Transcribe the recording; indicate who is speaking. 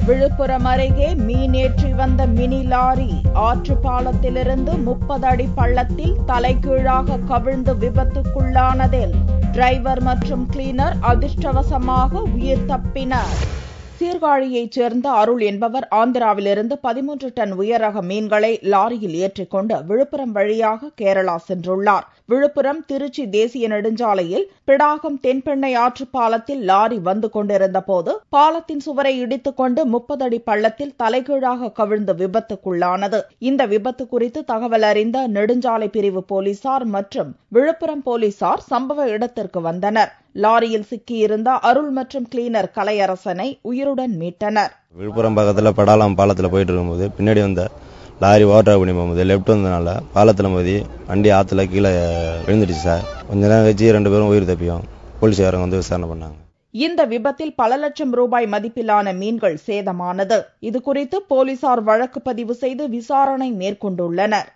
Speaker 1: விழுப்புரம் அருகே மீனேற்றி வந்த mini lorry ஆற்று பாலத்திலிருந்து 30 அடி பள்ளத்தில் தலைகீழாக கவிழ்ந்து விபத்துக்குள்ளானதில் டிரைவர் மற்றும் கிளீனர் அதிர்ஷ்டவசமாக உயிர் தப்பினர். சீர்காழியைச் சேர்ந்த அருள் என்பவர் ஆந்திராவிலிருந்து 13 டன் உயரக மீன்களை லாரியில் ஏற்றிக்கொண்டு விழுப்புரம் வழியாக கேரளா சென்றுள்ளார். விழுப்புரம் திருச்சி தேசிய நெடுஞ்சாலையில் பிடாகம் தென்பெண்ணை ஆற்று பாலத்தில் லாரி வந்து கொண்டிருந்த போது பாலத்தின் சுவரை இடித்துக் கொண்டு 30 அடி பள்ளத்தில் தலைகீழாக கவிழ்ந்து விபத்துக்குள்ளானது. இந்த விபத்து குறித்து தகவல் அறிந்த நெடுஞ்சாலை பிரிவு போலீசார் மற்றும் விழுப்புரம் போலீசார் சம்பவ இடத்திற்கு வந்தனர். லாரியில் சிக்கியிருந்த அருள் மற்றும் கிளீனர் கலையரசனை உயிருடன் மீட்டனர்.
Speaker 2: விழுப்புரம் பக்கத்தில் படாலாம் பாலத்தில் போயிட்டு இருக்கும்போது பின்னாடி வந்த லாரி ஓவர்டேக் பண்ணி போகும்போது லெப்ட் வந்ததுனால பாலத்தில் மோதி வண்டி ஆற்றுல கீழே விழுந்துடுச்சு சார். கொஞ்ச நேரம் கழிச்சு 2 பேரும் உயிர் தப்பியும். போலீஸ்காரங்க வந்து விசாரணை பண்ணாங்க.
Speaker 1: இந்த விபத்தில் பல லட்சம் ரூபாய் மதிப்பிலான மீன்கள் சேதமானது. இதுகுறித்து போலீசார் வழக்கு பதிவு செய்து விசாரணை மேற்கொண்டுள்ளனர்.